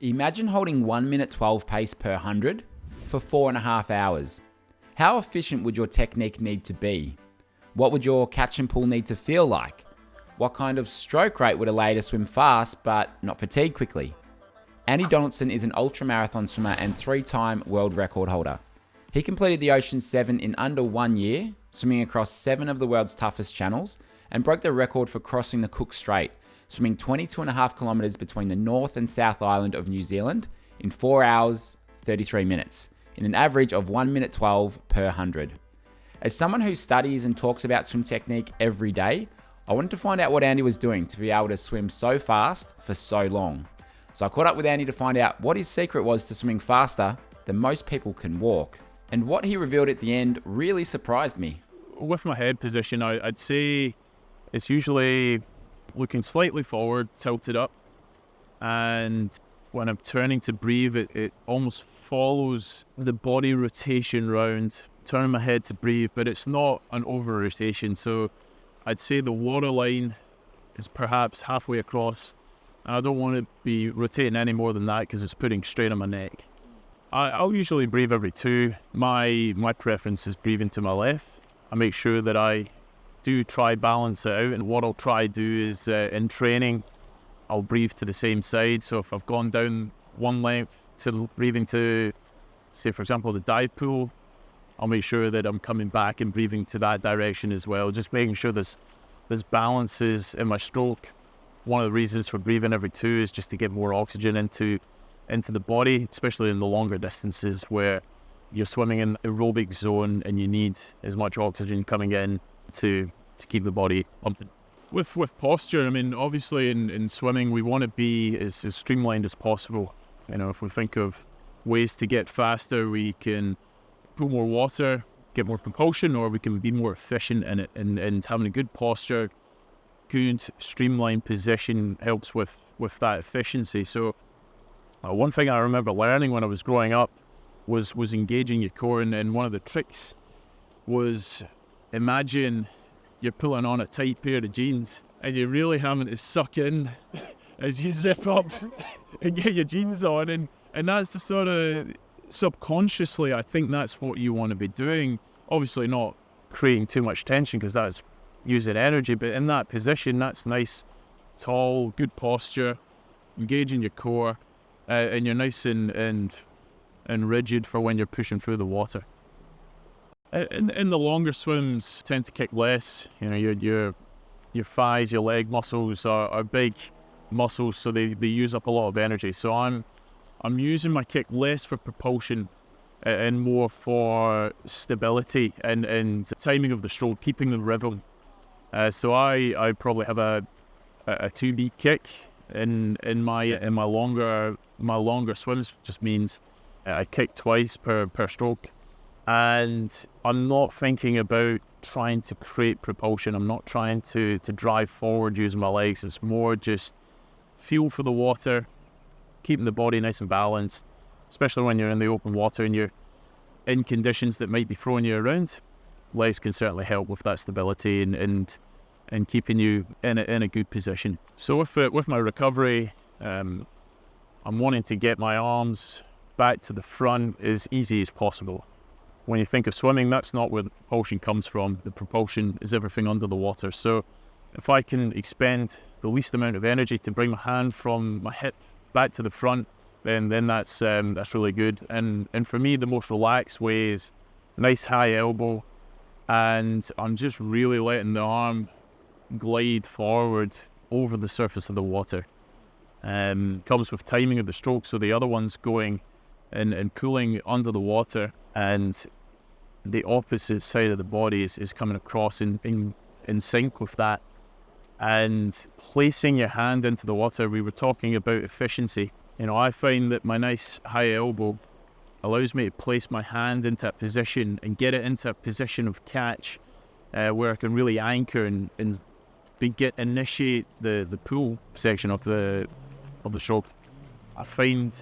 Imagine holding 1 minute 12 pace per 100 for 4.5 hours. How efficient would your technique need to be? What would your catch and pull need to feel like? What kind of stroke rate would allow you to swim fast but not fatigue quickly? Andy Donaldson is an ultramarathon swimmer and 3-time world record holder. He completed the Ocean 7 in under 1 year, swimming across 7 of the world's toughest channels, and broke the record for crossing the Cook Strait, swimming 22.5 kilometres between the North and South Island of New Zealand in 4 hours, 33 minutes, in an average of 1 minute 12 per 100. As someone who studies and talks about swim technique every day, I wanted to find out what Andy was doing to be able to swim so fast for so long. So I caught up with Andy to find out what his secret was to swimming faster than most people can walk. And what he revealed at the end really surprised me. With my head position, I'd say it's usually looking slightly forward, tilted up. And when I'm turning to breathe, it almost follows the body rotation round, turning my head to breathe, but it's not an over rotation. So I'd say the water line is perhaps halfway across. And I don't want to be rotating any more than that because it's putting strain on my neck. I'll usually breathe every 2. My preference is breathing to my left. I make sure that I do try balance it out, and what I'll try do is in training I'll breathe to the same side. So if I've gone down one length to breathing to, say for example, the dive pool, I'll make sure that I'm coming back and breathing to that direction as well, just making sure there's balances in my stroke. One of the reasons for breathing every 2 is just to get more oxygen into the body, especially in the longer distances where you're swimming in aerobic zone and you need as much oxygen coming in to keep the body pumping. With posture, I mean, obviously in swimming we want to be as streamlined as possible. You know, if we think of ways to get faster, we can put more water, get more propulsion, or we can be more efficient in it. And having a good posture, good streamlined position helps with that efficiency. So one thing I remember learning when I was growing up was engaging your core, and one of the tricks was, imagine you're pulling on a tight pair of jeans and you're really having to suck in as you zip up and get your jeans on, and that's the sort of subconsciously, I think that's what you want to be doing. Obviously not creating too much tension because that's using energy, but in that position, that's nice, tall, good posture, engaging your core, and you're nice and rigid for when you're pushing through the water. In the longer swims, tend to kick less. You know, your thighs, your leg muscles are big muscles, so they use up a lot of energy. So I'm using my kick less for propulsion and more for stability and timing of the stroke, keeping the rhythm. So I probably have a 2-beat kick in my longer swims. Just means I kick twice per stroke, and I'm not thinking about trying to create propulsion. I'm not trying to drive forward using my legs. It's more just feel for the water, keeping the body nice and balanced, especially when you're in the open water and you're in conditions that might be throwing you around. Legs can certainly help with that stability and keeping you in a good position. So with my recovery, I'm wanting to get my arms back to the front as easy as possible. When you think of swimming, that's not where the propulsion comes from. The propulsion is everything under the water. So if I can expend the least amount of energy to bring my hand from my hip back to the front, then that's really good. And for me, the most relaxed way is nice high elbow, and I'm just really letting the arm glide forward over the surface of the water. Comes with timing of the stroke, so the other one's going and pulling under the water, and the opposite side of the body is coming across in sync with that. And placing your hand into the water, we were talking about efficiency. You know, I find that my nice high elbow allows me to place my hand into a position and get it into a position of catch where I can really anchor and initiate the pull section of the stroke. I find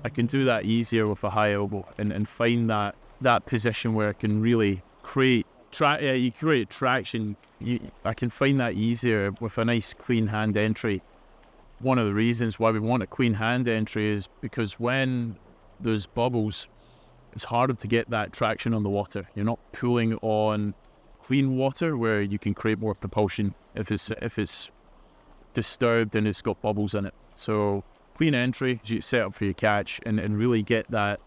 I can do that easier with a high elbow and find that position where I can really create traction. I can find that easier with a nice clean hand entry one of the reasons why we want a clean hand entry is because when there's bubbles, it's harder to get that traction on the water. You're not pulling on clean water where you can create more propulsion if it's disturbed and it's got bubbles in it. So clean entry, you set up for your catch and really get that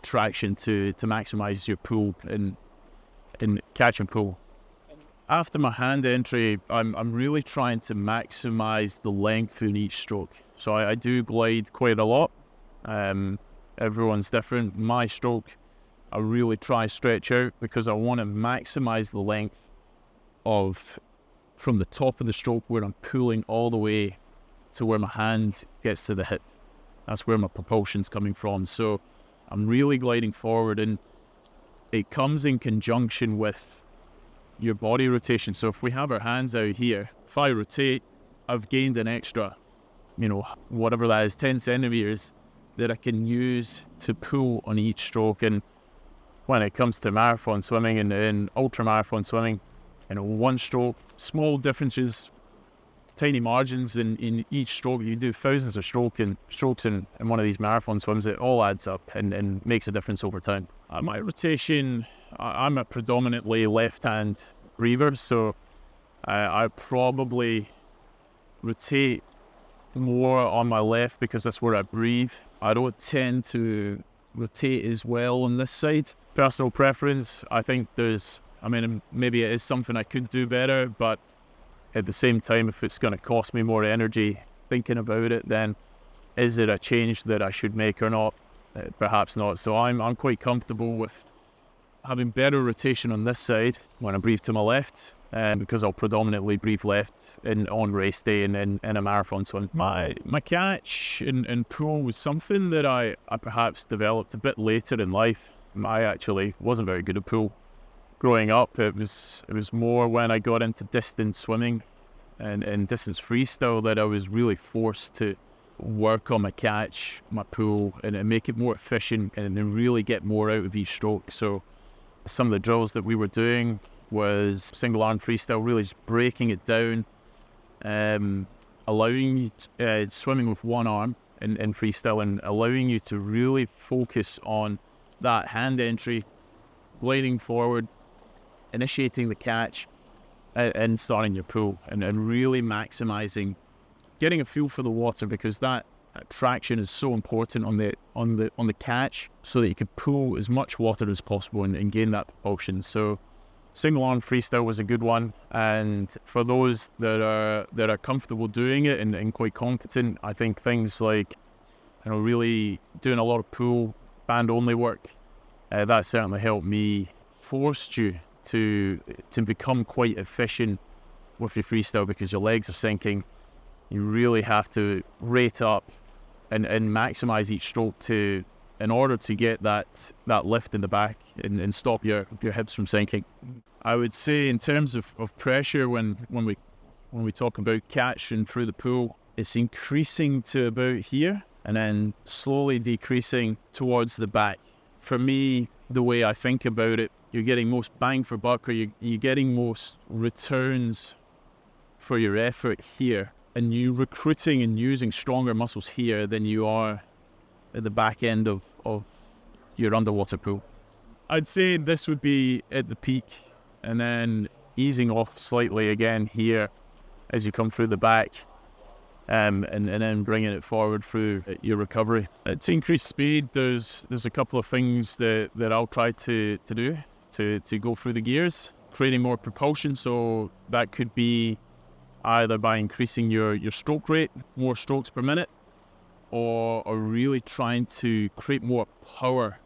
traction to maximize your pull and catch and pull. After my hand entry, I'm really trying to maximize the length in each stroke. So I do glide quite a lot. Everyone's different. My stroke, I really try stretch out because I want to maximize the length from the top of the stroke where I'm pulling all the way to where my hand gets to the hip. That's where my propulsion's coming from. So I'm really gliding forward, and it comes in conjunction with your body rotation. So if we have our hands out here, if I rotate, I've gained an extra, whatever that is, 10 centimeters that I can use to pull on each stroke. And when it comes to marathon swimming and ultra marathon swimming, one stroke, small differences, tiny margins in each stroke. You do thousands of strokes in one of these marathon swims. It all adds up and makes a difference over time. My rotation, I'm a predominantly left-hand breather, so I probably rotate more on my left because that's where I breathe. I don't tend to rotate as well on this side. Personal preference, I think maybe it is something I could do better, but at the same time, if it's going to cost me more energy thinking about it, then is it a change that I should make or not? Perhaps not. So I'm quite comfortable with having better rotation on this side when I breathe to my left, because I'll predominantly breathe left on race day and in a marathon swim. My catch and pull was something that I perhaps developed a bit later in life. I actually wasn't very good at pull growing up. It was more when I got into distance swimming and distance freestyle that I was really forced to work on my catch, my pull, and make it more efficient and then really get more out of each stroke. So some of the drills that we were doing was single arm freestyle, really just breaking it down, allowing you swimming with one arm in freestyle and allowing you to really focus on that hand entry, gliding forward, initiating the catch, and starting your pull, and really maximizing, getting a feel for the water, because that traction is so important on the catch, so that you can pull as much water as possible and gain that propulsion. So single arm freestyle was a good one, and for those that are comfortable doing it and quite competent, I think things like really doing a lot of pull band only work, that certainly helped me, forced you to become quite efficient with your freestyle because your legs are sinking. You really have to rate up and maximize each stroke in order to get that lift in the back and stop your hips from sinking. I would say in terms of pressure, when we talk about catch and through the pool, it's increasing to about here and then slowly decreasing towards the back. For me, the way I think about it, you're getting most bang for buck, or you're getting most returns for your effort here, and you're recruiting and using stronger muscles here than you are at the back end of your underwater pool. I'd say this would be at the peak, and then easing off slightly again here as you come through the back, and then bringing it forward through your recovery. To increase speed, there's a couple of things that I'll try to do to go through the gears, creating more propulsion. So that could be either by increasing your stroke rate, more strokes per minute, or really trying to create more power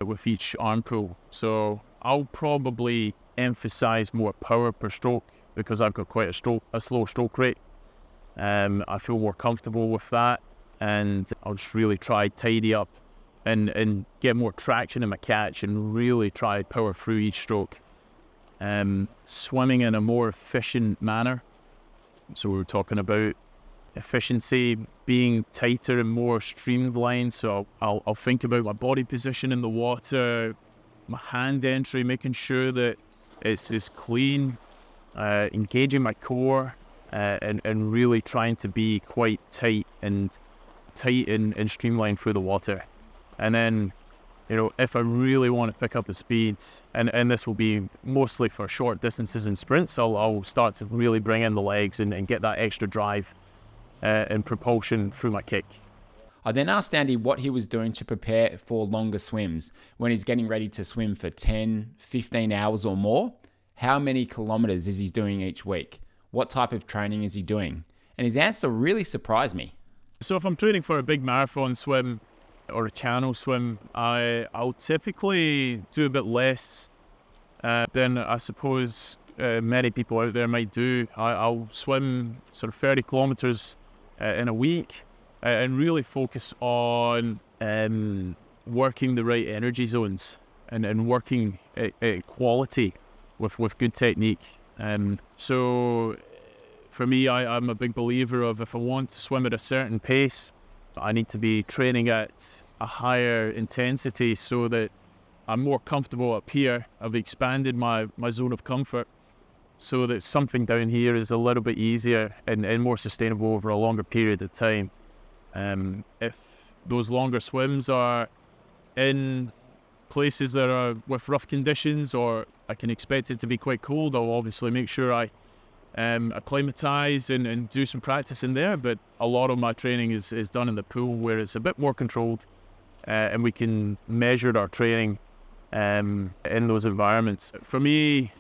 with each arm pull. So I'll probably emphasize more power per stroke because I've got quite a slow stroke rate. I feel more comfortable with that, and I'll just really try tidy up and get more traction in my catch and really try power through each stroke. Swimming in a more efficient manner. So we were talking about efficiency, being tighter and more streamlined. So I'll think about my body position in the water, my hand entry, making sure that it's clean, engaging my core, and really trying to be quite tight and streamlined through the water. And then, if I really want to pick up the speeds, and this will be mostly for short distances and sprints, I'll start to really bring in the legs and get that extra drive and propulsion through my kick. I then asked Andy what he was doing to prepare for longer swims when he's getting ready to swim for 10, 15 hours or more. How many kilometers is he doing each week? What type of training is he doing? And his answer really surprised me. So if I'm training for a big marathon swim or a channel swim, I'll typically do a bit less than I suppose many people out there might do. I'll swim sort of 30 kilometers in a week and really focus on working the right energy zones and working at quality with good technique. So for me, I'm a big believer of, if I want to swim at a certain pace, I need to be training at a higher intensity so that I'm more comfortable up here. I've expanded my zone of comfort so that something down here is a little bit easier and more sustainable over a longer period of time. If those longer swims are in places that are with rough conditions, or I can expect it to be quite cold, I'll obviously make sure I acclimatise and do some practice in there. But a lot of my training is done in the pool, where it's a bit more controlled and we can measure our training in those environments. For me,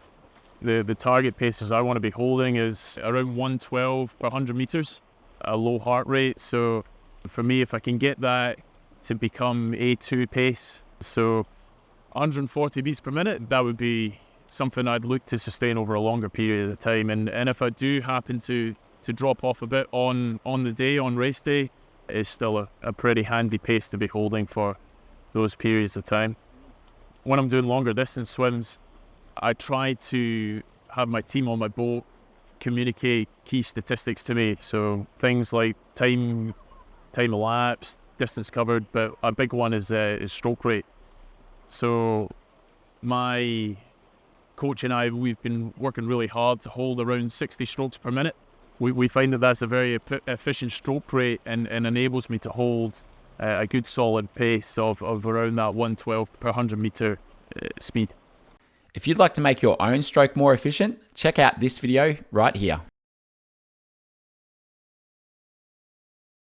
the target paces I want to be holding is around 112 per 100 meters, a low heart rate. So for me, if I can get that to become A2 pace, so 140 beats per minute, that would be something I'd look to sustain over a longer period of time. And if I do happen to drop off a bit on the day, on race day, it's still a pretty handy pace to be holding for those periods of time. When I'm doing longer distance swims, I try to have my team on my boat communicate key statistics to me. So things like time elapsed, distance covered, but a big one is stroke rate. So my coach and I, we've been working really hard to hold around 60 strokes per minute. We find that that's a very efficient stroke rate and enables me to hold a good solid pace of around that 112 per 100 meter speed. If you'd like to make your own stroke more efficient, check out this video right here.